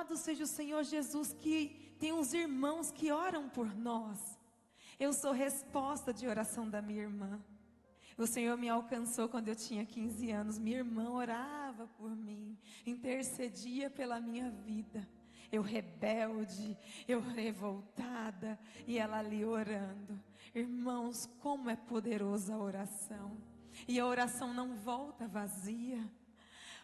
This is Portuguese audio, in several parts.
Louvado seja o Senhor Jesus, que tem uns irmãos que oram por nós. Eu sou resposta de oração da minha irmã. O Senhor me alcançou quando eu tinha 15 anos. Minha irmã orava por mim, intercedia pela minha vida. Eu rebelde, eu revoltada, e ela ali orando. Irmãos, como é poderosa a oração. E a oração não volta vazia.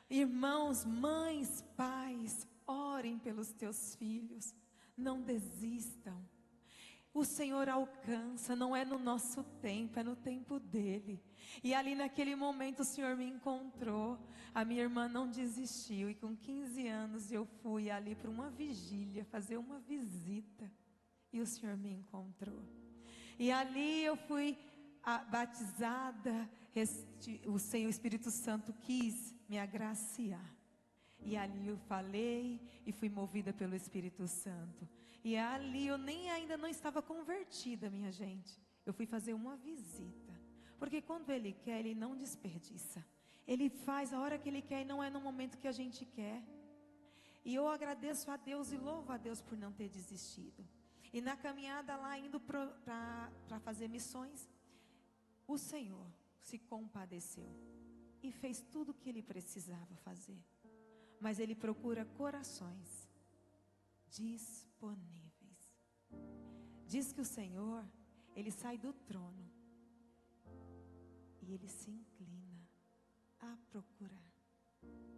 Irmãos, mães, pais, orem pelos teus filhos. Não desistam. O Senhor alcança, não é no nosso tempo, é no tempo dEle. E ali naquele momento o Senhor me encontrou. A minha irmã não desistiu. E com 15 anos eu fui ali para uma vigília, fazer uma visita. E o Senhor me encontrou. E ali eu fui batizada. O Senhor, o Espírito Santo quis me agraciar. E ali eu falei e fui movida pelo Espírito Santo. E ali eu ainda não estava convertida, minha gente. Eu fui fazer uma visita. Porque quando Ele quer, Ele não desperdiça. Ele faz a hora que Ele quer e não é no momento que a gente quer. E eu agradeço a Deus e louvo a Deus por não ter desistido. E na caminhada lá, indo para fazer missões, o Senhor se compadeceu e fez tudo o que Ele precisava fazer. Mas Ele procura corações disponíveis. Diz que o Senhor, Ele sai do trono e Ele se inclina a procurar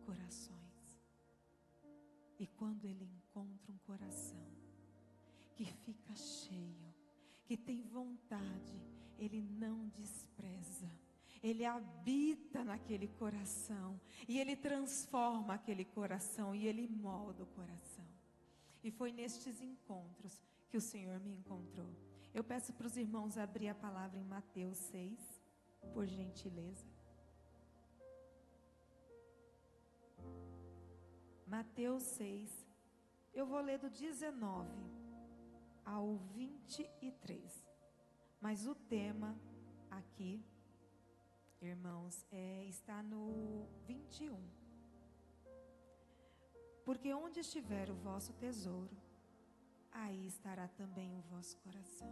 corações. E quando Ele encontra um coração que fica cheio, que tem vontade, Ele não despreza. Ele habita naquele coração e Ele transforma aquele coração e Ele molda o coração. E foi nestes encontros que o Senhor me encontrou. Eu peço para os irmãos abrir a palavra em Mateus 6, por gentileza. Mateus 6, eu vou ler do 19 ao 23. Mas o tema aqui, irmãos, está no 21. Porque onde estiver o vosso tesouro, aí estará também o vosso coração.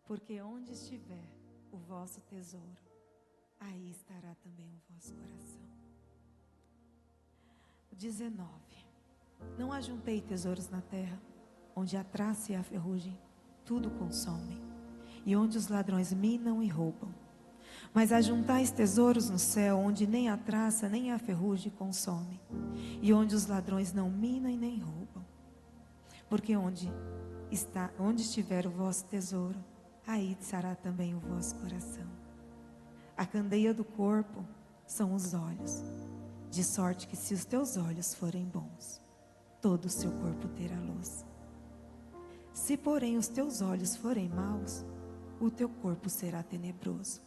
Porque onde estiver o vosso tesouro, aí estará também o vosso coração. 19. Não ajuntei tesouros na terra, onde a traça e a ferrugem tudo consomem, e onde os ladrões minam e roubam. Mas ajuntais tesouros no céu, onde nem a traça nem a ferrugem consomem, e onde os ladrões não minam e nem roubam. Porque onde estiver o vosso tesouro, aí estará também o vosso coração. A candeia do corpo são os olhos, de sorte que se os teus olhos forem bons, todo o seu corpo terá luz. Se porém os teus olhos forem maus, o teu corpo será tenebroso.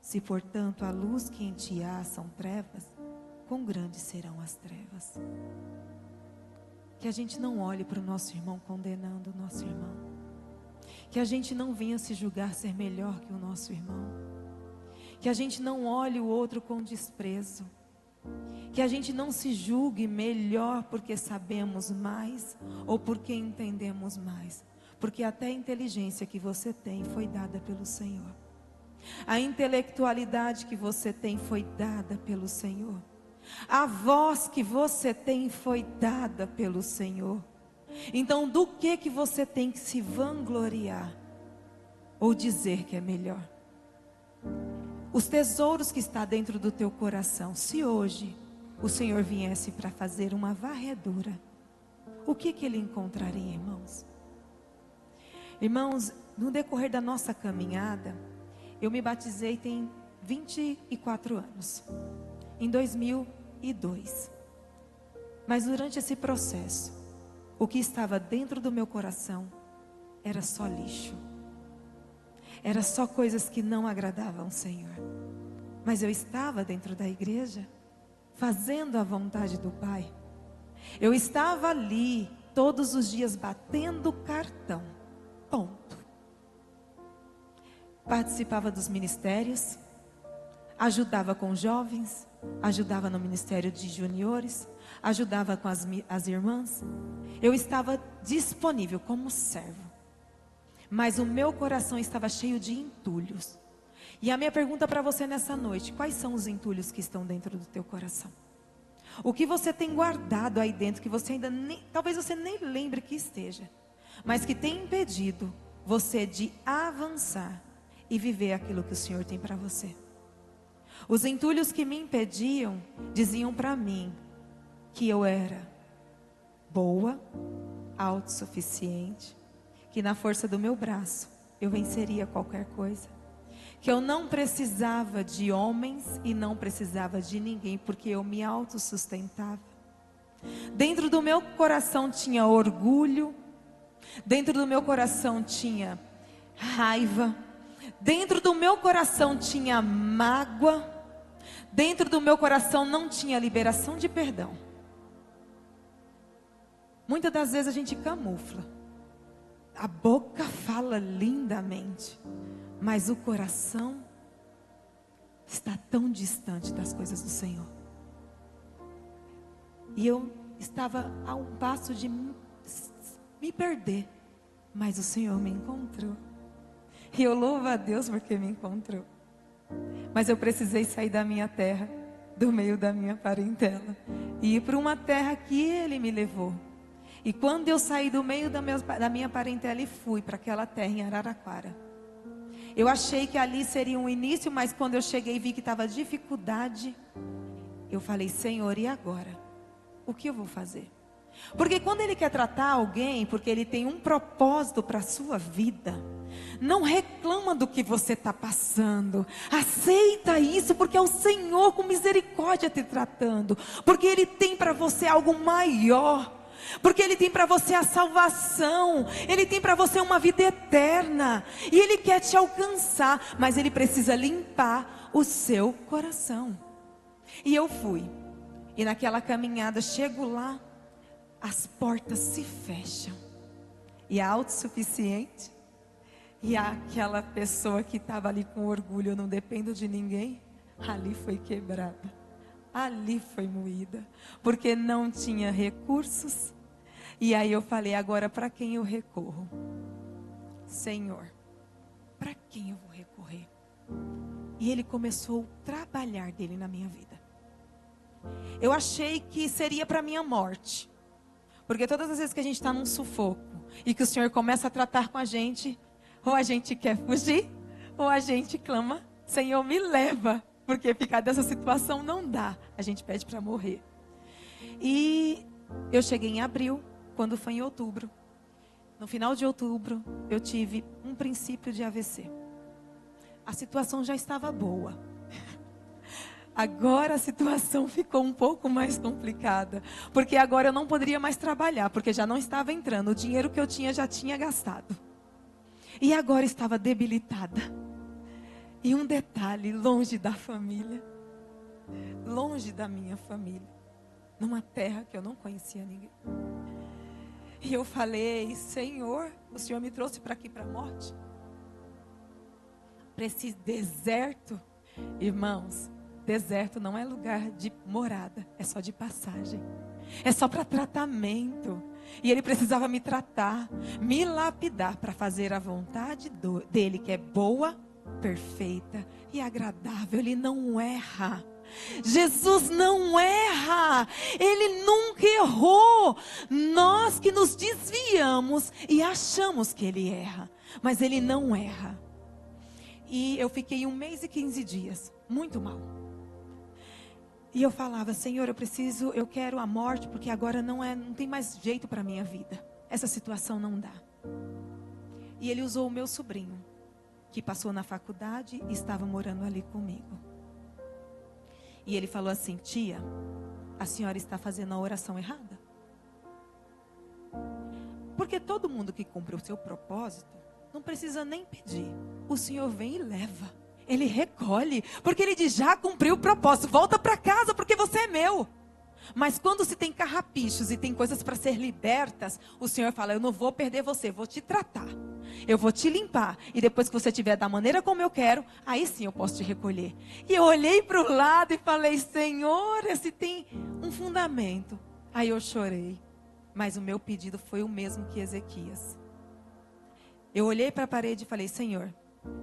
Se portanto a luz que em ti há são trevas, quão grandes serão as trevas. Que a gente não olhe para o nosso irmão condenando o nosso irmão. Que a gente não venha se julgar ser melhor que o nosso irmão. Que a gente não olhe o outro com desprezo. Que a gente não se julgue melhor porque sabemos mais ou porque entendemos mais. Porque até a inteligência que você tem foi dada pelo Senhor. A intelectualidade que você tem foi dada pelo Senhor. A voz que você tem foi dada pelo Senhor. Então do que você tem que se vangloriar? Ou dizer que é melhor? Os tesouros que está dentro do teu coração. Se hoje o Senhor viesse para fazer uma varredura, o que Ele encontraria, irmãos? Irmãos, no decorrer da nossa caminhada, eu me batizei tem 24 anos, em 2002. Mas durante esse processo, o que estava dentro do meu coração era só lixo. Era só coisas que não agradavam ao Senhor. Mas eu estava dentro da igreja, fazendo a vontade do Pai. Eu estava ali, todos os dias, batendo cartão. Ponto. Participava dos ministérios, ajudava com jovens, ajudava no ministério de juniores, ajudava com as irmãs. Eu estava disponível como servo. Mas o meu coração estava cheio de entulhos. E a minha pergunta para você nessa noite: quais são os entulhos que estão dentro do teu coração? O que você tem guardado aí dentro, que você ainda nem, talvez você nem lembre que esteja, mas que tem impedido você de avançar e viver aquilo que o Senhor tem para você? Os entulhos que me impediam diziam para mim que eu era boa, autossuficiente, que na força do meu braço eu venceria qualquer coisa, que eu não precisava de homens e não precisava de ninguém, porque eu me autossustentava. Dentro do meu coração tinha orgulho, dentro do meu coração tinha raiva, dentro do meu coração tinha mágoa, dentro do meu coração não tinha liberação de perdão. Muitas das vezes a gente camufla. A boca fala lindamente, mas o coração está tão distante das coisas do Senhor. E eu estava a um passo de me perder, mas o Senhor me encontrou. E eu louvo a Deus porque me encontrou. Mas eu precisei sair da minha terra, do meio da minha parentela, e ir para uma terra que Ele me levou. E quando eu saí do meio da minha parentela e fui para aquela terra em Araraquara, eu achei que ali seria um início, mas quando eu cheguei e vi que estava dificuldade, eu falei: Senhor, e agora? O que eu vou fazer? Porque quando Ele quer tratar alguém, porque Ele tem um propósito para a sua vida, não reclama do que você está passando. Aceita isso, porque é o Senhor com misericórdia te tratando. Porque Ele tem para você algo maior. Porque Ele tem para você a salvação. Ele tem para você uma vida eterna. E Ele quer te alcançar, mas Ele precisa limpar o seu coração. E eu fui. E naquela caminhada, chego lá, as portas se fecham. E a autossuficiente, e aquela pessoa que estava ali com orgulho, eu não dependo de ninguém, ali foi quebrada, ali foi moída, porque não tinha recursos. E aí eu falei: agora para quem eu recorro? Senhor, para quem eu vou recorrer? E Ele começou o trabalhar dele na minha vida. Eu achei que seria para minha morte, porque todas as vezes que a gente está num sufoco e que o Senhor começa a tratar com a gente, ou a gente quer fugir, ou a gente clama: Senhor, me leva, porque ficar dessa situação não dá. A gente pede para morrer. E eu cheguei em abril, quando foi em outubro. No final de outubro, eu tive um princípio de AVC. A situação já estava boa. Agora a situação ficou um pouco mais complicada, porque agora eu não poderia mais trabalhar, porque já não estava entrando. O dinheiro que eu tinha já tinha gastado. E agora estava debilitada. E um detalhe: longe da família, longe da minha família, numa terra que eu não conhecia ninguém. E eu falei: Senhor, o Senhor me trouxe para aqui para a morte? Para esse deserto? Irmãos, deserto não é lugar de morada, é só de passagem. É só para tratamento. E Ele precisava me tratar, me lapidar para fazer a vontade dEle, que é boa, perfeita e agradável. Ele não erra. Jesus não erra. Ele nunca errou. Nós que nos desviamos e achamos que Ele erra, mas Ele não erra. E eu fiquei 1 mês e 15 dias muito mal. E eu falava: Senhor, eu quero a morte, porque agora não tem mais jeito para a minha vida. Essa situação não dá. E Ele usou o meu sobrinho, que passou na faculdade e estava morando ali comigo. E ele falou assim: tia, a senhora está fazendo a oração errada. Porque todo mundo que cumpre o seu propósito, não precisa nem pedir. O Senhor vem e leva. Ele recolhe, porque Ele diz: já cumpriu o propósito, volta para casa, porque você é meu. Mas quando se tem carrapichos e tem coisas para ser libertas, o Senhor fala: eu não vou perder você, vou te tratar. eu vou te limpar. E depois que você estiver da maneira como eu quero, aí sim eu posso te recolher. E eu olhei para o lado e falei, Senhor, esse tem um fundamento. Aí eu chorei. Mas o meu pedido foi o mesmo que Ezequias. Eu olhei para a parede e falei, Senhor,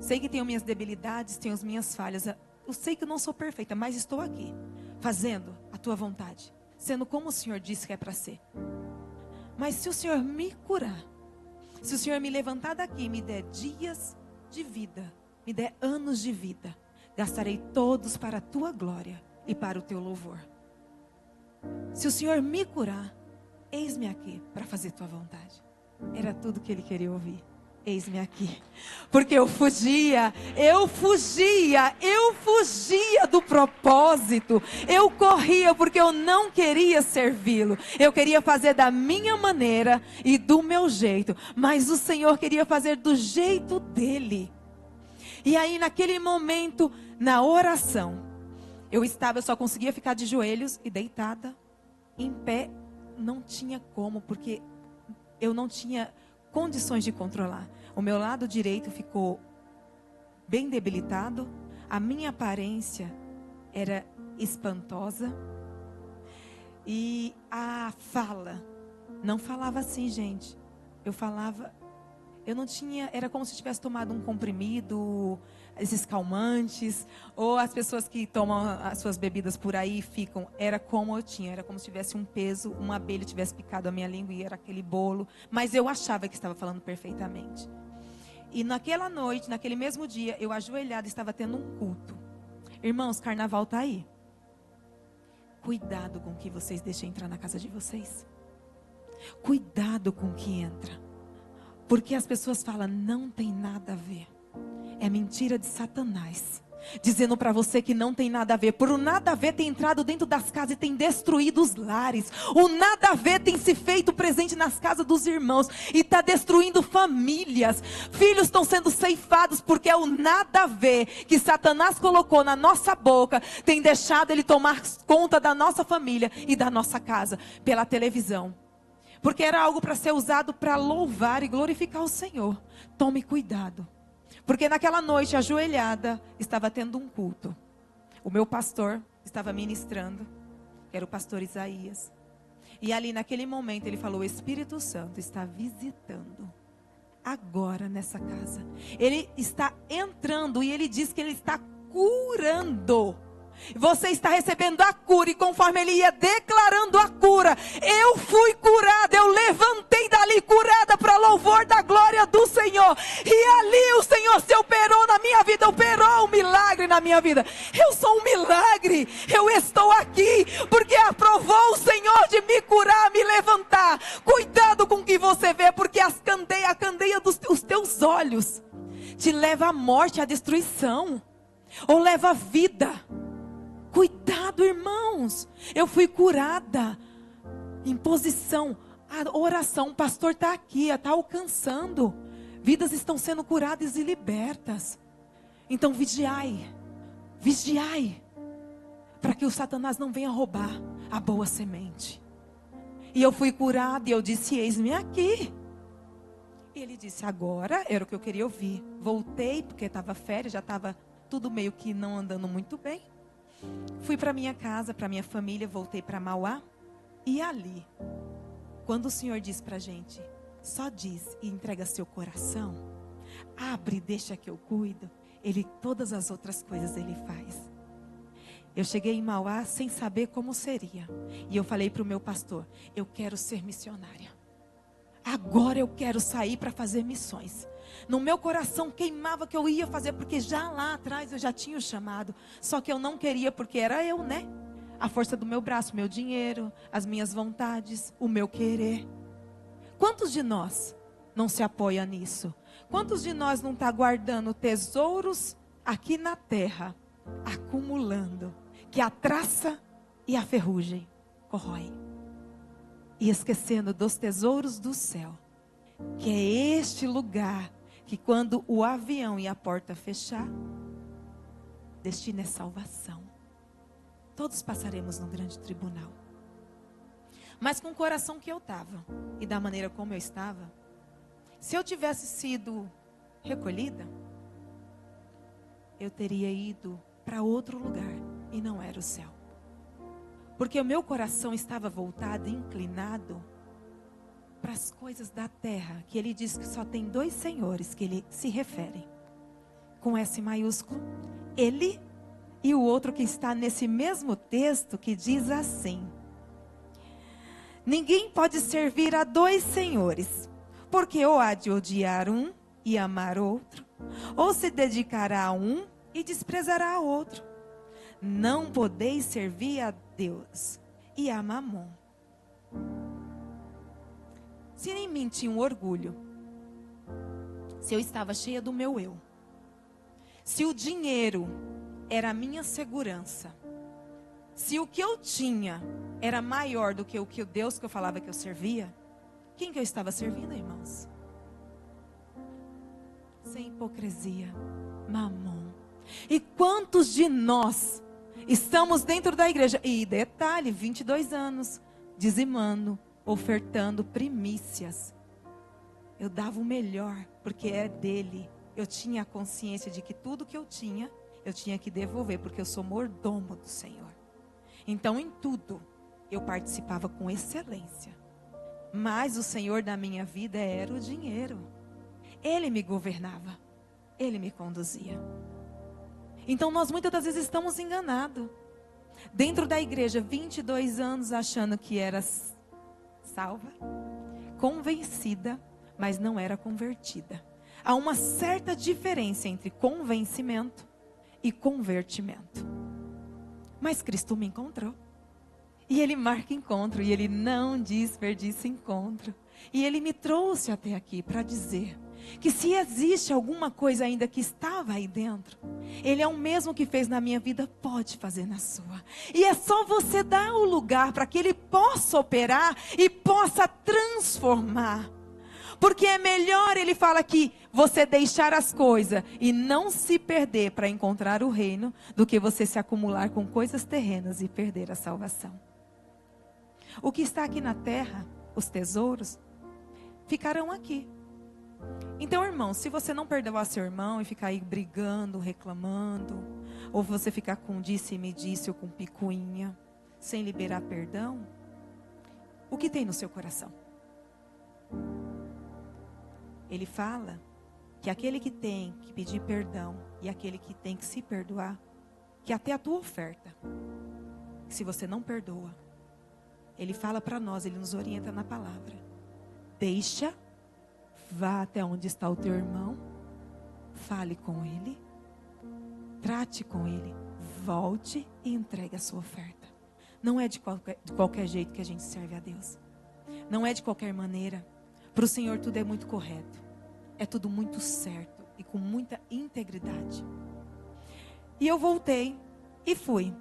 sei que tenho minhas debilidades, tenho as minhas falhas. Eu sei que eu não sou perfeita, mas estou aqui, fazendo a tua vontade. Sendo como o Senhor disse que é para ser. Mas se o Senhor me curar, se o Senhor me levantar daqui e me der dias de vida, me der anos de vida, gastarei todos para a tua glória e para o teu louvor. Se o Senhor me curar, eis-me aqui para fazer tua vontade. Era tudo que ele queria ouvir. Eis-me aqui. Porque eu fugia do propósito. Eu corria porque eu não queria servi-lo. Eu queria fazer da minha maneira e do meu jeito. Mas o Senhor queria fazer do jeito dele. E aí naquele momento, na oração, eu só conseguia ficar de joelhos e deitada. Em pé, não tinha como, porque eu não tinha condições de controlar. O meu lado direito ficou bem debilitado. A minha aparência era espantosa. E a fala, não falava assim, gente. Eu não tinha, era como se tivesse tomado um comprimido, esses calmantes, ou as pessoas que tomam as suas bebidas por aí ficam, era como eu tinha, era como se tivesse um peso, uma abelha tivesse picado a minha língua e era aquele bolo, mas eu achava que estava falando perfeitamente. E naquela noite, naquele mesmo dia, eu ajoelhada estava tendo um culto. Irmãos, carnaval está aí. Cuidado com o que vocês deixam entrar na casa de vocês. Cuidado com o que entra. Porque as pessoas falam, não tem nada a ver. É mentira de Satanás. Dizendo para você que não tem nada a ver. Por o nada a ver tem entrado dentro das casas e tem destruído os lares. O nada a ver tem se feito presente nas casas dos irmãos. E está destruindo famílias. Filhos estão sendo ceifados porque é o nada a ver que Satanás colocou na nossa boca. Tem deixado ele tomar conta da nossa família e da nossa casa. Pela televisão. Porque era algo para ser usado para louvar e glorificar o Senhor. Tome cuidado. Porque naquela noite, ajoelhada, estava tendo um culto. O meu pastor estava ministrando, que era o pastor Isaías. E ali naquele momento ele falou, o Espírito Santo está visitando agora nessa casa. Ele está entrando e ele diz que ele está curando. Você está recebendo a cura. E conforme ele ia declarando a cura, eu fui curada. Eu levantei dali curada para louvor da glória do Senhor. E ali o Senhor se operou na minha vida. Operou um milagre na minha vida. Eu sou um milagre. Eu estou aqui porque aprovou o Senhor de me curar, me levantar. Cuidado com o que você vê, porque a candeia dos teus olhos te leva à morte, à destruição, ou leva à vida. Cuidado, irmãos. Eu fui curada. Em posição. A oração. O pastor está aqui. Está alcançando. Vidas estão sendo curadas e libertas. Então vigiai. Vigiai. Para que o Satanás não venha roubar a boa semente. E eu fui curada. E eu disse, eis-me aqui. E ele disse, agora era o que eu queria ouvir. Voltei porque estava férias. Já estava tudo meio que não andando muito bem. Fui para minha casa, para minha família, voltei para Mauá. E ali, quando o Senhor diz para a gente, só diz e entrega seu coração, abre e deixa que eu cuido, todas as outras coisas Ele faz. Eu cheguei em Mauá sem saber como seria. E eu falei para o meu pastor, eu quero ser missionária. Agora eu quero sair para fazer missões. No meu coração queimava que eu ia fazer, porque já lá atrás eu já tinha o chamado. Só que eu não queria, porque era eu, né? A força do meu braço, meu dinheiro, as minhas vontades, o meu querer. Quantos de nós não se apoia nisso? Quantos de nós não está guardando tesouros aqui na terra, acumulando, que a traça e a ferrugem corrói? E esquecendo dos tesouros do céu, que é este lugar que quando o avião e a porta fechar, destino é salvação. Todos passaremos no grande tribunal. Mas com o coração que eu estava e da maneira como eu estava, Se eu tivesse sido recolhida, eu teria ido para outro lugar e não era o céu. Porque o meu coração estava voltado, inclinado para as coisas da terra, que ele diz que só tem 2 senhores que ele se refere, com S maiúsculo, ele e o outro que está nesse mesmo texto que diz assim: ninguém pode servir a 2 senhores, porque ou há de odiar um e amar outro, ou se dedicará a um e desprezará a outro. Não podeis servir a Deus e a Mamon. Se em mim tinha um orgulho, se eu estava cheia do meu eu, se o dinheiro era a minha segurança, se o que eu tinha era maior do que o Deus que eu falava que eu servia, quem que eu estava servindo, irmãos? Sem hipocrisia, Mamon. E quantos de nós estamos dentro da igreja, e detalhe, 22 anos, dizimando, ofertando primícias. Eu dava o melhor, porque é dele. Eu tinha a consciência de que tudo que eu tinha que devolver, porque eu sou mordomo do Senhor. Então, em tudo, eu participava com excelência. Mas o Senhor da minha vida era o dinheiro. Ele me governava. Ele me conduzia. Então, nós muitas das vezes estamos enganados. Dentro da igreja, 22 anos, achando que era salva, convencida, mas não era convertida. Há uma certa diferença entre convencimento e convertimento. Mas Cristo me encontrou. E Ele marca encontro. E Ele não desperdiça encontro. E Ele me trouxe até aqui para dizer que se existe alguma coisa ainda que estava aí dentro, Ele é o mesmo que fez na minha vida, pode fazer na sua. E é só você dar o lugar para que Ele possa operar e possa transformar. Porque é melhor, Ele fala aqui, você deixar as coisas e não se perder para encontrar o reino, do que você se acumular com coisas terrenas e perder a salvação. O que está aqui na terra, os tesouros, ficarão aqui. Então, irmão, se você não perdoar seu irmão e ficar aí brigando, reclamando, ou você ficar com disse e me disse ou com picuinha, sem liberar perdão, o que tem no seu coração? Ele fala que aquele que tem que pedir perdão e aquele que tem que se perdoar, que até a tua oferta, se você não perdoa, Ele fala para nós, Ele nos orienta na palavra. Deixa, vá até onde está o teu irmão, fale com ele, trate com ele, volte e entregue a sua oferta. Não é de qualquer jeito que a gente serve a Deus. Não é de qualquer maneira. Para o Senhor tudo é muito correto. É tudo muito certo e com muita integridade. E eu voltei e fui.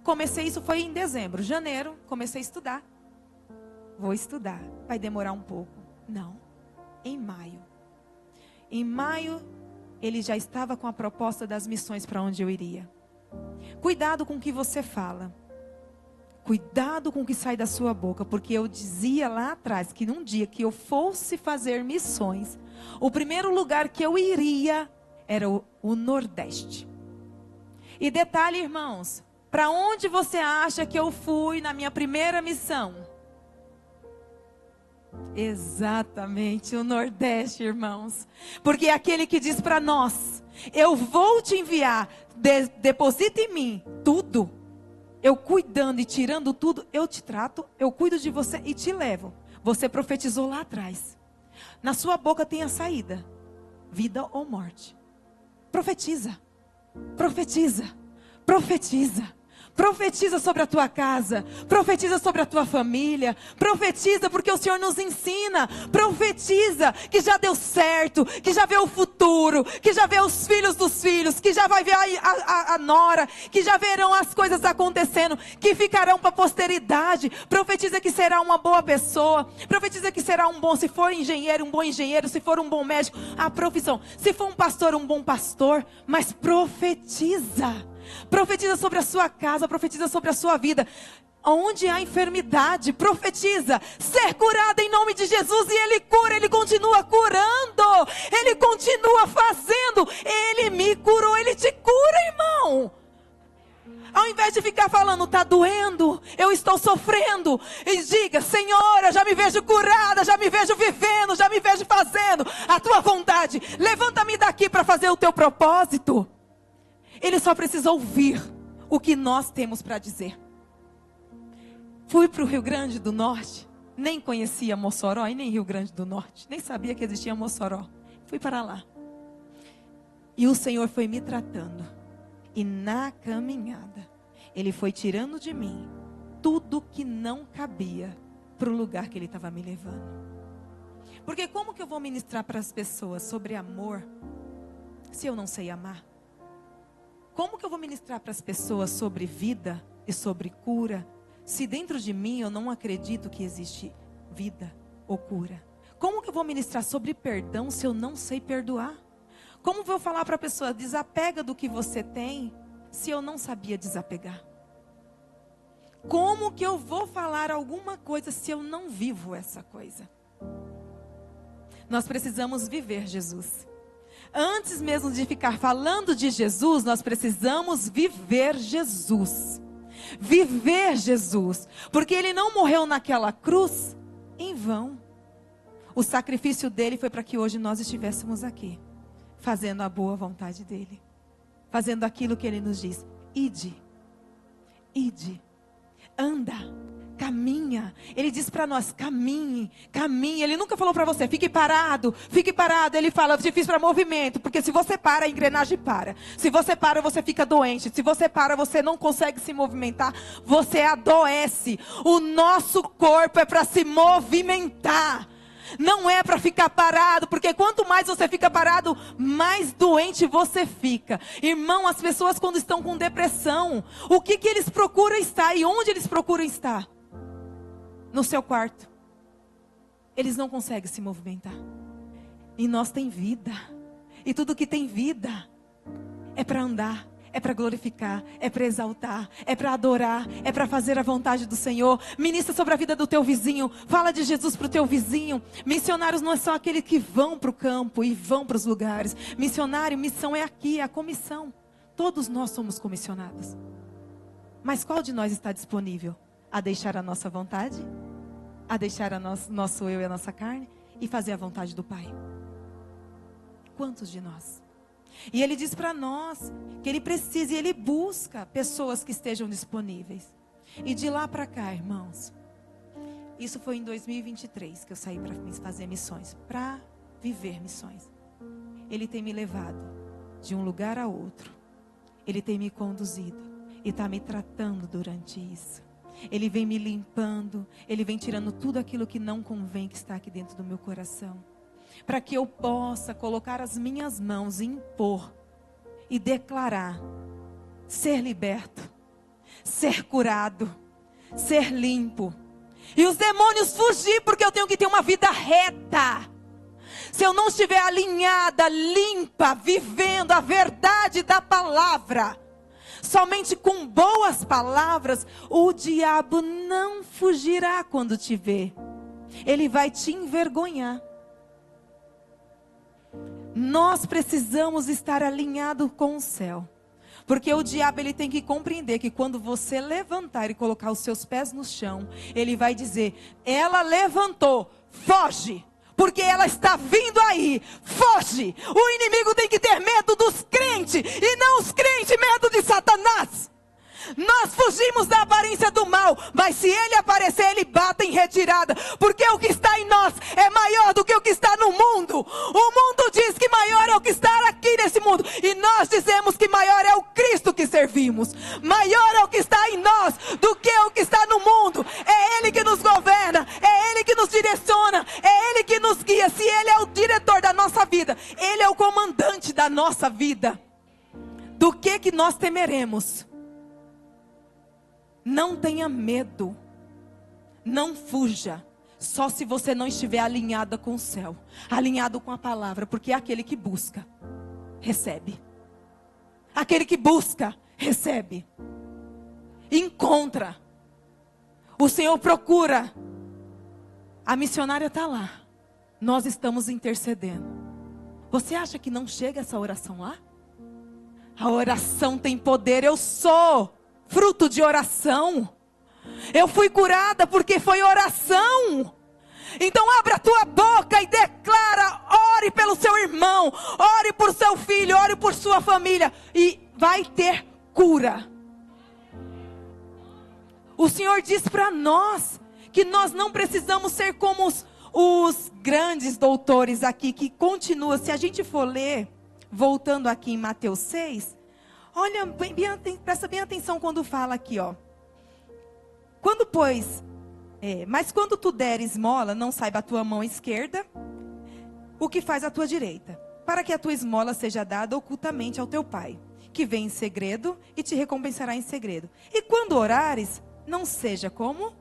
Comecei, isso foi em dezembro. Janeiro, comecei a estudar. Vou estudar. Vai demorar um pouco. Não. Em maio. Em maio, ele já estava com a proposta das missões para onde eu iria. Cuidado com o que você fala. Cuidado com o que sai da sua boca. Porque eu dizia lá atrás que num dia que eu fosse fazer missões, o primeiro lugar que eu iria era o Nordeste. E detalhe, irmãos, para onde você acha que eu fui na minha primeira missão? Exatamente, o Nordeste, irmãos. Porque é aquele que diz para nós: eu vou te enviar, deposita em mim tudo. Eu cuidando e tirando tudo, eu te trato, eu cuido de você e te levo. Você profetizou lá atrás. Na sua boca tem a saída, vida ou morte. Profetiza, profetiza, profetiza. Profetiza sobre a tua casa, profetiza sobre a tua família, profetiza porque o Senhor nos ensina, profetiza que já deu certo, que já vê o futuro, que já vê os filhos dos filhos, que já vai ver a nora, que já verão as coisas acontecendo, que ficarão para a posteridade. Profetiza que será uma boa pessoa, profetiza que será um bom, se for engenheiro, um bom engenheiro, se for um bom médico, a profissão, se for um pastor, um bom pastor, mas profetiza. Profetiza sobre a sua casa, profetiza sobre a sua vida. Onde há enfermidade, profetiza, ser curada em nome de Jesus, e Ele cura, Ele continua curando, Ele continua fazendo, Ele me curou, Ele te cura, irmão. Ao invés de ficar falando, está doendo, eu estou sofrendo, e diga, Senhor, eu já me vejo curada, já me vejo vivendo, já me vejo fazendo a tua vontade, levanta-me daqui para fazer o teu propósito. Ele só precisa ouvir o que nós temos para dizer. Fui para o Rio Grande do Norte, nem conhecia Mossoró e nem Rio Grande do Norte, nem sabia que existia Mossoró. Fui para lá. E o Senhor foi me tratando. E na caminhada, Ele foi tirando de mim tudo que não cabia para o lugar que Ele estava me levando. Porque como que eu vou ministrar para as pessoas sobre amor, se eu não sei amar? Como que eu vou ministrar para as pessoas sobre vida e sobre cura, se dentro de mim eu não acredito que existe vida ou cura? Como que eu vou ministrar sobre perdão se eu não sei perdoar? Como vou falar para a pessoa, desapega do que você tem, se eu não sabia desapegar? Como que eu vou falar alguma coisa se eu não vivo essa coisa? Nós precisamos viver Jesus. Antes mesmo de ficar falando de Jesus, nós precisamos viver Jesus. Viver Jesus, porque Ele não morreu naquela cruz em vão. O sacrifício dele foi para que hoje nós estivéssemos aqui, fazendo a boa vontade dele, fazendo aquilo que Ele nos diz: ide, anda, caminha. Ele diz para nós, caminhe. Ele nunca falou para você, fique parado. Ele fala, eu te fiz para movimento, porque se você para, a engrenagem para. Se você para, você fica doente. Se você para, você não consegue se movimentar, você adoece. O nosso corpo é para se movimentar, não é para ficar parado, porque quanto mais você fica parado, mais doente você fica. Irmão, as pessoas quando estão com depressão, o que eles procuram estar e onde eles procuram estar? No seu quarto. Eles não conseguem se movimentar. E nós tem vida. E tudo que tem vida é para andar, é para glorificar, é para exaltar, é para adorar, é para fazer a vontade do Senhor. Ministra sobre a vida do teu vizinho. Fala de Jesus para o teu vizinho. Missionários não é só aqueles que vão para o campo e vão para os lugares. Missionário, missão é aqui, é a comissão. Todos nós somos comissionados. Mas qual de nós está disponível a deixar a nossa vontade, a deixar nosso eu e a nossa carne e fazer a vontade do Pai? Quantos de nós? E Ele diz para nós que Ele precisa e Ele busca pessoas que estejam disponíveis. E de lá para cá, irmãos, isso foi em 2023 que eu saí para fazer missões, para viver missões. Ele tem me levado de um lugar a outro. Ele tem me conduzido e está me tratando durante isso. Ele vem me limpando, Ele vem tirando tudo aquilo que não convém, que está aqui dentro do meu coração, para que eu possa colocar as minhas mãos e impor e declarar: ser liberto, ser curado, ser limpo, e os demônios fugir, porque eu tenho que ter uma vida reta. Se eu não estiver alinhada, limpa, vivendo a verdade da palavra, somente com boas palavras, o diabo não fugirá quando te ver. Ele vai te envergonhar. Nós precisamos estar alinhados com o céu. Porque o diabo, ele tem que compreender que quando você levantar e colocar os seus pés no chão, ele vai dizer: ela levantou, foge. Porque ela está vindo aí, foge. O inimigo tem que ter medo dos crentes, e não os crentes medo de Satanás. Nós fugimos da aparência do mal, mas se ele aparecer, ele bate em retirada, porque o que está em nós é maior do que o que está no mundo. O mundo diz que maior é o que está aqui nesse mundo, e nós dizemos que maior é o Cristo que servimos. Maior é o que está em nós do que o que está no mundo. É Ele que nos governa, é Ele que nos direciona, é Ele que nos guia. Se Ele é o diretor da nossa vida, Ele é o comandante da nossa vida, do que nós temeremos? Não tenha medo, não fuja, só se você não estiver alinhada com o céu, alinhado com a palavra, porque aquele que busca, recebe. Aquele que busca, recebe. Encontra. O Senhor procura. A missionária está lá. Nós estamos intercedendo. Você acha que não chega essa oração lá? A oração tem poder. Eu sou fruto de oração. Eu fui curada porque foi oração. Então abra a tua boca e declara, ore pelo seu irmão, ore por seu filho, ore por sua família, e vai ter cura. O Senhor diz para nós que nós não precisamos ser como os grandes doutores aqui, que continua, se a gente for ler, voltando aqui em Mateus 6, olha, presta bem atenção quando fala aqui, ó. Mas quando tu der esmola, não saiba a tua mão esquerda o que faz a tua direita, para que a tua esmola seja dada ocultamente ao teu pai, que vem em segredo e te recompensará em segredo. E quando orares, não seja como?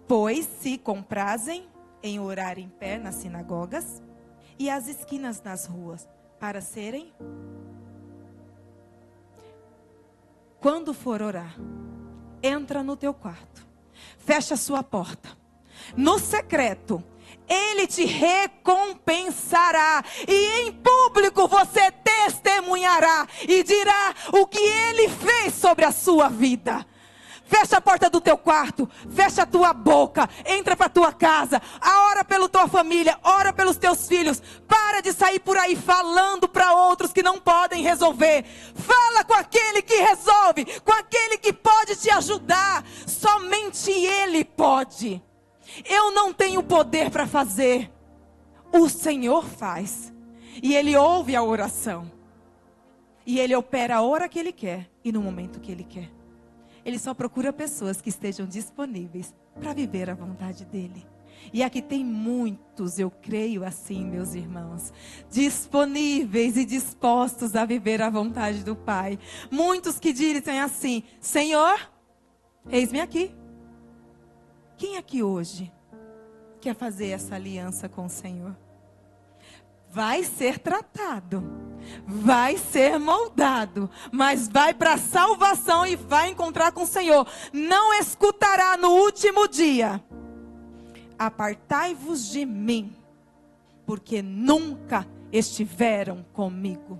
Pois se comprazem em orar em pé nas sinagogas e às esquinas nas ruas, para serem... Quando for orar, entra no teu quarto, fecha a sua porta. No secreto, Ele te recompensará. E em público você testemunhará e dirá o que Ele fez sobre a sua vida. Fecha a porta do teu quarto, fecha a tua boca, entra para a tua casa, ora pela tua família, ora pelos teus filhos. Para de sair por aí falando para outros que não podem resolver. Fala com aquele que resolve, com aquele que pode te ajudar. Somente Ele pode. Eu não tenho poder para fazer. O Senhor faz. E Ele ouve a oração. E Ele opera a hora que Ele quer e no momento que Ele quer. Ele só procura pessoas que estejam disponíveis para viver a vontade dEle. E aqui tem muitos, eu creio assim, meus irmãos, disponíveis e dispostos a viver a vontade do Pai. Muitos que dizem assim: Senhor, eis-me aqui. Quem aqui hoje quer fazer essa aliança com o Senhor? Vai ser tratado, vai ser moldado, mas vai para a salvação e vai encontrar com o Senhor. Não escutará no último dia: apartai-vos de mim, porque nunca estiveram comigo.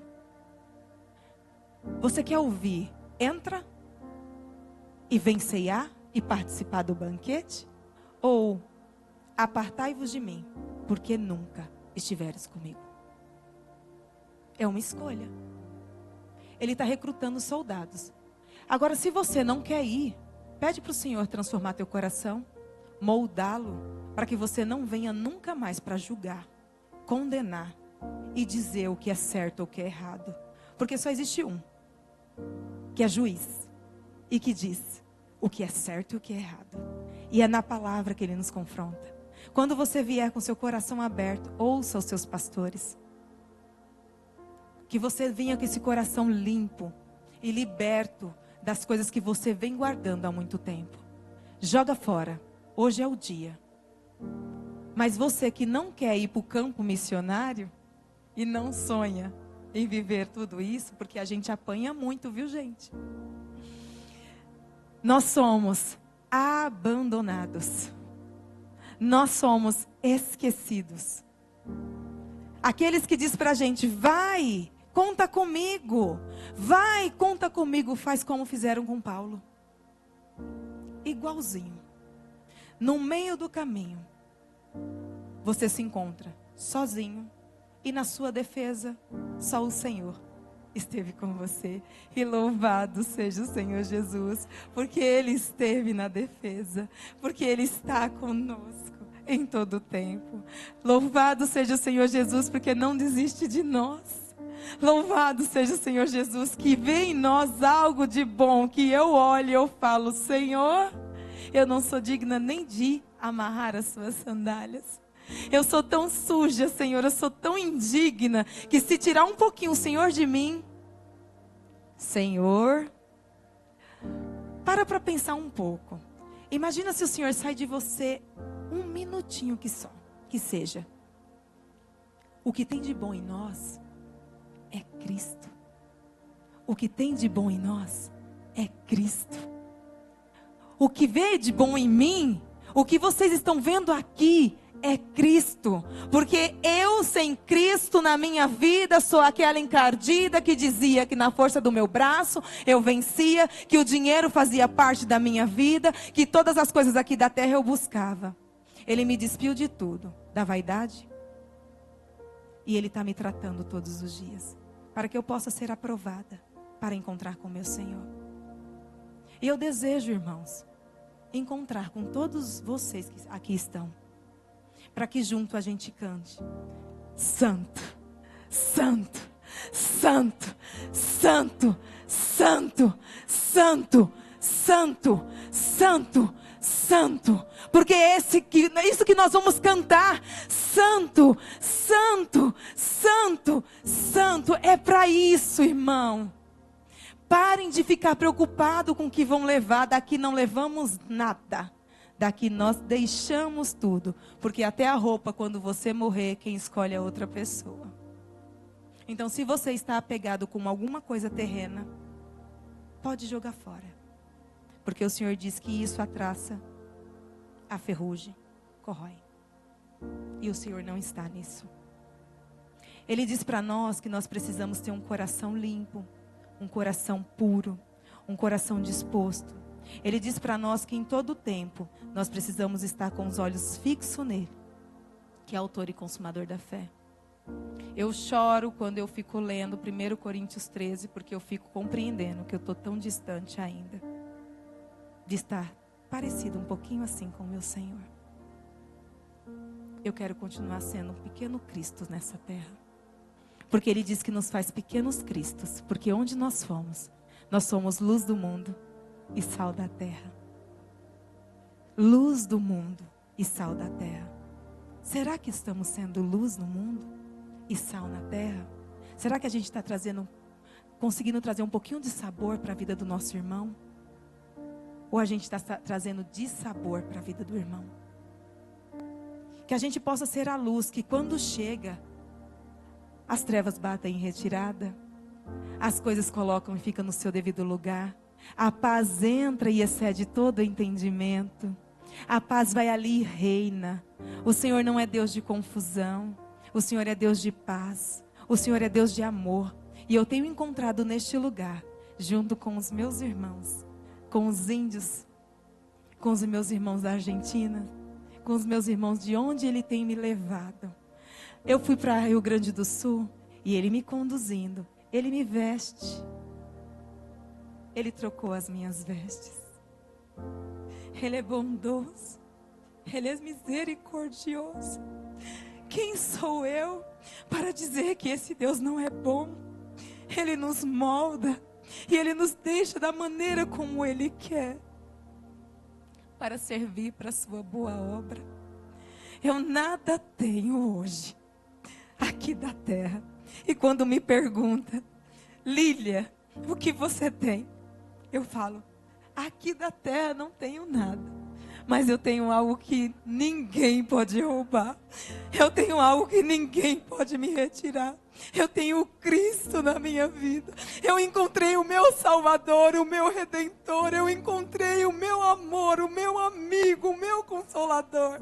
Você quer ouvir? Entra e vem ceiar e participar do banquete? Ou apartai-vos de mim, porque nunca estiveres comigo? É uma escolha. Ele está recrutando soldados. Agora, se você não quer ir, pede para o Senhor transformar teu coração, moldá-lo, para que você não venha nunca mais para julgar, condenar e dizer o que é certo ou o que é errado. Porque só existe um, que é juiz e que diz o que é certo e o que é errado. E é na palavra que Ele nos confronta. Quando você vier com seu coração aberto, ouça os seus pastores. Que você venha com esse coração limpo e liberto das coisas que você vem guardando há muito tempo. Joga fora. Hoje é o dia. Mas você que não quer ir para o campo missionário e não sonha em viver tudo isso, porque a gente apanha muito, viu, gente? Nós somos abandonados. Nós somos esquecidos. Aqueles que dizem para a gente: vai, conta comigo. Vai, conta comigo. Faz como fizeram com Paulo. Igualzinho. No meio do caminho, você se encontra sozinho. E na sua defesa, só o Senhor esteve com você. E louvado seja o Senhor Jesus, porque Ele esteve na defesa, porque Ele está conosco em todo o tempo. Louvado seja o Senhor Jesus, porque não desiste de nós. Louvado seja o Senhor Jesus, que vê em nós algo de bom, que eu olho e eu falo: Senhor, eu não sou digna nem de amarrar as suas sandálias. Eu sou tão suja, Senhor, eu sou tão indigna, que se tirar um pouquinho o Senhor de mim, Senhor, para pensar um pouco. Imagina se o Senhor sai de você um minutinho que seja. O que tem de bom em nós é Cristo. O que tem de bom em nós é Cristo. O que veio de bom em mim, o que vocês estão vendo aqui, é Cristo. Porque eu, sem Cristo na minha vida, sou aquela encardida que dizia que na força do meu braço eu vencia, que o dinheiro fazia parte da minha vida, que todas as coisas aqui da terra eu buscava. Ele me despiu de tudo, da vaidade. E Ele está me tratando todos os dias, para que eu possa ser aprovada, para encontrar com meu Senhor. E eu desejo, irmãos, encontrar com todos vocês que aqui estão, para que junto a gente cante: Santo, Santo, Santo, Santo, Santo, Santo, Santo, Santo, Santo. Porque isso que nós vamos cantar: Santo, Santo, Santo, Santo. É para isso, irmão. Parem de ficar preocupados com o que vão levar. Daqui não levamos nada. Daqui nós deixamos tudo. Porque até a roupa, quando você morrer, quem escolhe é outra pessoa. Então, se você está apegado com alguma coisa terrena, pode jogar fora. Porque o Senhor diz que isso a traça, a ferrugem, corrói. E o Senhor não está nisso. Ele diz para nós que nós precisamos ter um coração limpo, um coração puro, um coração disposto. Ele diz para nós que em todo tempo nós precisamos estar com os olhos fixos nele, que é autor e consumador da fé. Eu choro quando eu fico lendo 1 Coríntios 13, porque eu fico compreendendo que eu estou tão distante ainda de estar parecido um pouquinho assim com o meu Senhor. Eu quero continuar sendo um pequeno Cristo nessa terra. Porque Ele diz que nos faz pequenos Cristos. Porque onde nós fomos, nós somos luz do mundo e sal da terra. Luz do mundo e sal da terra. Será que estamos sendo luz no mundo e sal na terra? Será que a gente está conseguindo trazer um pouquinho de sabor para a vida do nosso irmão? Ou a gente está trazendo dissabor para a vida do irmão? Que a gente possa ser a luz que quando chega, as trevas batem em retirada, as coisas colocam e ficam no seu devido lugar, a paz entra e excede todo entendimento, a paz vai ali e reina. O Senhor não é Deus de confusão, o Senhor é Deus de paz, o Senhor é Deus de amor. E eu tenho encontrado neste lugar, junto com os meus irmãos, com os índios, com os meus irmãos da Argentina, com os meus irmãos de onde Ele tem me levado. Eu fui para Rio Grande do Sul e Ele me conduzindo, Ele me veste. Ele trocou as minhas vestes. Ele é bondoso, Ele é misericordioso. Quem sou eu para dizer que esse Deus não é bom? Ele nos molda e Ele nos deixa da maneira como Ele quer, para servir para a sua boa obra. Eu nada tenho hoje aqui da terra. E quando me pergunta: Lília, o que você tem? Eu falo: aqui da terra não tenho nada, mas eu tenho algo que ninguém pode roubar. Eu tenho algo que ninguém pode me retirar. Eu tenho o Cristo na minha vida. Eu encontrei o meu Salvador, o meu Redentor. Eu encontrei o meu amor, o meu amigo, o meu Consolador.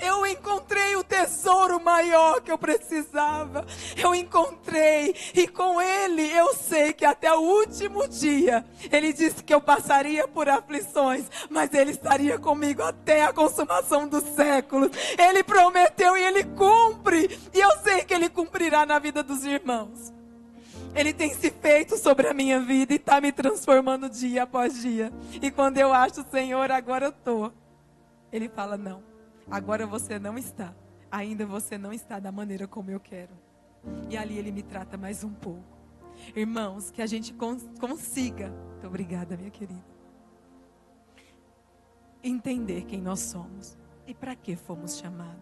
Eu encontrei o tesouro maior que eu precisava. Eu encontrei. E com Ele eu sei que até o último dia Ele disse que eu passaria por aflições, mas Ele estaria comigo até a consumação dos séculos. Ele prometeu e Ele cumpre. E eu sei que Ele cumprirá na vida dos irmãos. Ele tem se feito sobre a minha vida e está me transformando dia após dia. E quando eu acho, Senhor, agora eu estou, Ele fala: não. Agora você não está. Ainda você não está da maneira como eu quero. E ali Ele me trata mais um pouco. Irmãos, que a gente consiga, muito obrigada, minha querida, entender quem nós somos e para que fomos chamados.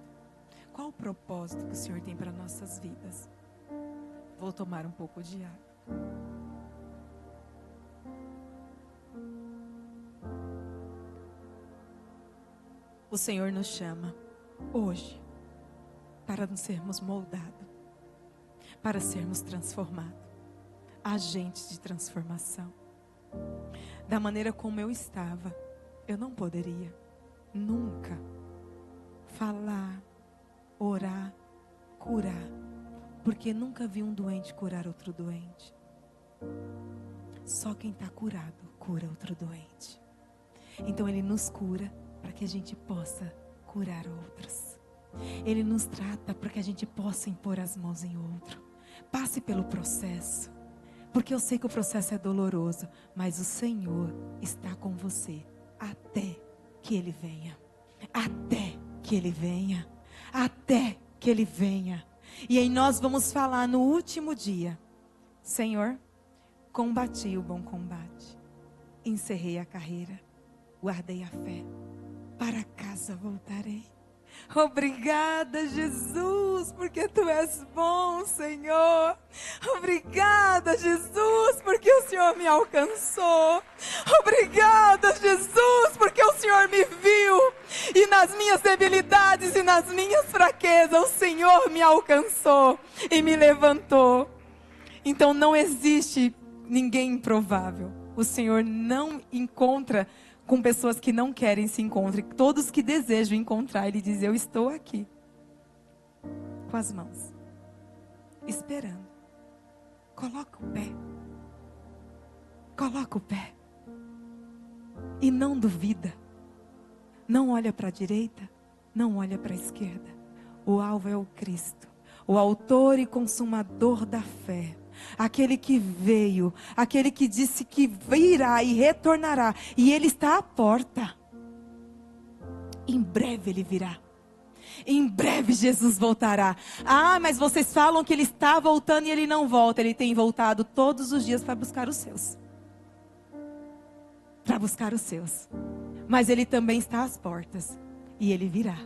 Qual o propósito que o Senhor tem para nossas vidas? Vou tomar um pouco de água. O Senhor nos chama hoje para nos sermos moldados, para sermos transformados, agentes de transformação. Da maneira como eu estava, eu não poderia nunca falar, orar, curar, porque nunca vi um doente curar outro doente. Só quem está curado cura outro doente. Então Ele nos cura para que a gente possa curar outros. Ele nos trata para que a gente possa impor as mãos em outro. Passe pelo processo, porque eu sei que o processo é doloroso, mas o Senhor está com você até que Ele venha. Até que Ele venha. Até que Ele venha. E aí nós vamos falar no último dia: Senhor, combati o bom combate, encerrei a carreira, guardei a fé, para casa voltarei. Obrigada, Jesus, porque Tu és bom, Senhor. Obrigada, Jesus, porque o Senhor me alcançou. Obrigada, Jesus, porque o Senhor me viu. E nas minhas debilidades e nas minhas fraquezas, o Senhor me alcançou e me levantou. Então não existe ninguém improvável. O Senhor não encontra com pessoas que não querem se encontrar. Todos que desejam encontrar, Ele diz: eu estou aqui, com as mãos, esperando. Coloca o pé. Coloca o pé. E não duvida. Não olha para a direita, não olha para a esquerda. O alvo é o Cristo, o autor e consumador da fé. Aquele que veio, aquele que disse que virá e retornará. E Ele está à porta. Em breve Ele virá. Em breve Jesus voltará. Ah, mas vocês falam que Ele está voltando e Ele não volta. Ele tem voltado todos os dias para buscar os seus. Para buscar os seus. Mas Ele também está às portas. E Ele virá.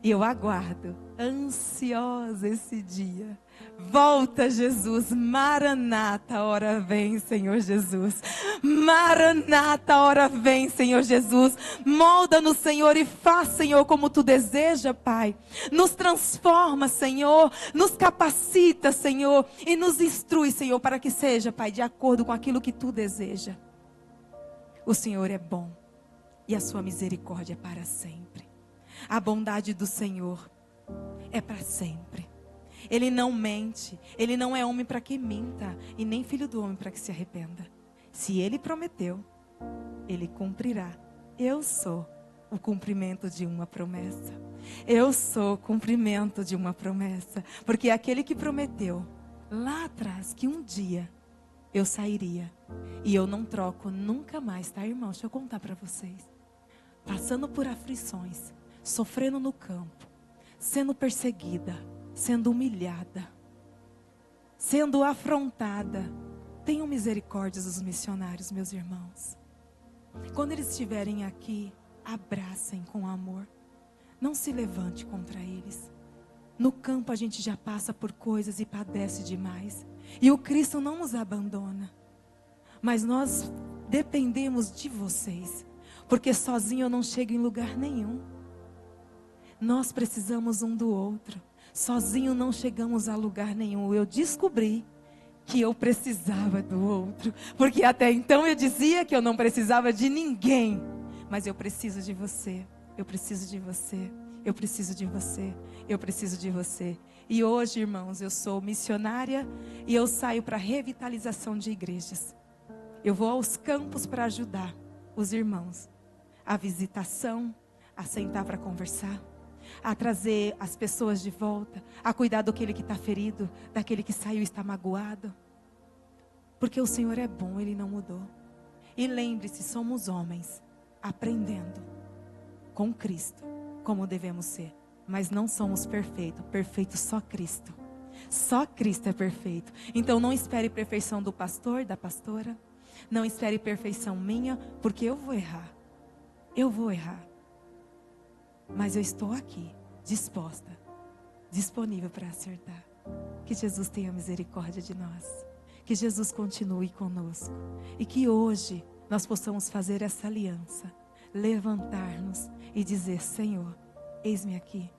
E eu aguardo, ansiosa esse dia. Volta, Jesus. Maranata, hora vem, Senhor Jesus. Maranata, hora vem, Senhor Jesus. Molda-nos, Senhor, e faz, Senhor, como Tu deseja, Pai. Nos transforma, Senhor. Nos capacita, Senhor. E nos instrui, Senhor, para que seja, Pai, de acordo com aquilo que Tu deseja. O Senhor é bom. E a Sua misericórdia é para sempre. A bondade do Senhor é para sempre. Ele não mente. Ele não é homem para que minta. E nem filho do homem para que se arrependa. Se Ele prometeu, Ele cumprirá. Eu sou o cumprimento de uma promessa. Eu sou o cumprimento de uma promessa. Porque aquele que prometeu lá atrás que um dia eu sairia. E eu não troco nunca mais, tá, irmão? Deixa eu contar para vocês. Passando por aflições, sofrendo no campo, sendo perseguida, sendo humilhada, sendo afrontada. Tenham misericórdia dos missionários, meus irmãos. Quando eles estiverem aqui, abracem com amor. Não se levante contra eles. No campo a gente já passa por coisas e padece demais. E o Cristo não nos abandona. Mas nós dependemos de vocês. Porque sozinho eu não chego em lugar nenhum. Nós precisamos um do outro. Sozinho não chegamos a lugar nenhum. Eu descobri que eu precisava do outro. Porque até então eu dizia que eu não precisava de ninguém. Mas eu preciso de você. Eu preciso de você. Eu preciso de você. Eu preciso de você. E hoje, irmãos, eu sou missionária e eu saio para revitalização de igrejas. Eu vou aos campos para ajudar os irmãos. A visitação, a sentar para conversar, a trazer as pessoas de volta, a cuidar daquele que está ferido, daquele que saiu e está magoado. Porque o Senhor é bom, Ele não mudou. E lembre-se, somos homens aprendendo com Cristo como devemos ser. Mas não somos perfeitos, perfeito só Cristo. Só Cristo é perfeito. Então não espere perfeição do pastor, da pastora. Não espere perfeição minha, porque eu vou errar. Eu vou errar. Mas eu estou aqui, disposta, disponível para acertar. Que Jesus tenha misericórdia de nós. Que Jesus continue conosco. E que hoje nós possamos fazer essa aliança. Levantar-nos e dizer: Senhor, eis-me aqui.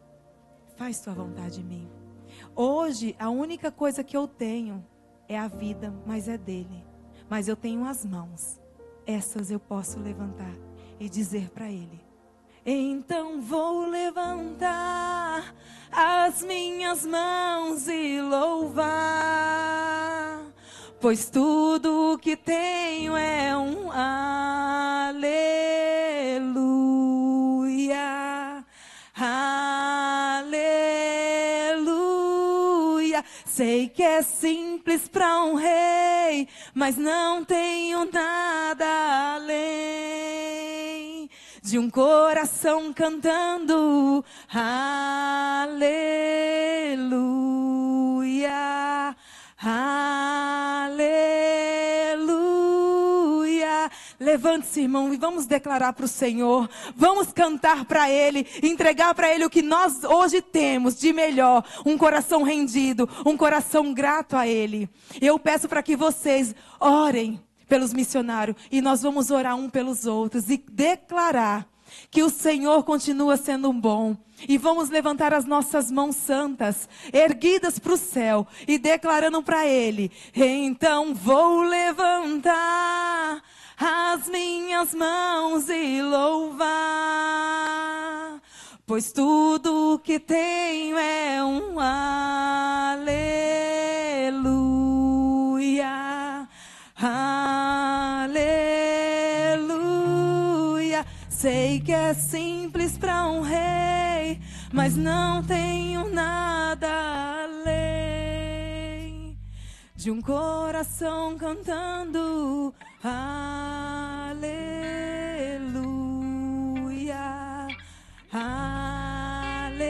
Faz tua vontade em mim. Hoje a única coisa que eu tenho é a vida, mas é dele. Mas eu tenho as mãos essas eu posso levantar e dizer para Ele: então vou levantar as minhas mãos e louvar, pois tudo que tenho é um aleluia, aleluia. Sei que é simples para um rei, mas não tenho nada além de um coração cantando aleluia, aleluia. Levante-se, irmão, e vamos declarar para o Senhor. Vamos cantar para Ele, entregar para Ele o que nós hoje temos de melhor. Um coração rendido, um coração grato a Ele. Eu peço para que vocês orem pelos missionários, e nós vamos orar um pelos outros e declarar que o Senhor continua sendo bom. E vamos levantar as nossas mãos santas, erguidas para o céu, e declarando para Ele: então vou levantar as minhas mãos e louvar, pois tudo que tenho é um aleluia, aleluia. Sei que é simples para um rei, mas não tenho nada além de um coração cantando aleluia, aleluia.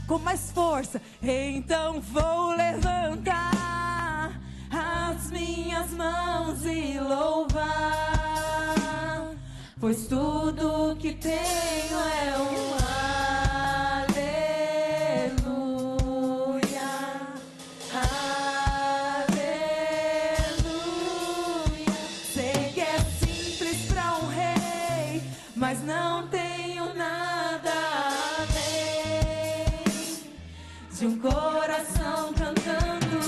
Com mais força, então vou levantar as minhas mãos e louvar, pois tudo que tenho é um aleluia, aleluia. Sei que é simples para um rei, mas não tenho nada além de um coração cantando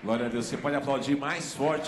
Glória a Deus. Você pode aplaudir mais forte.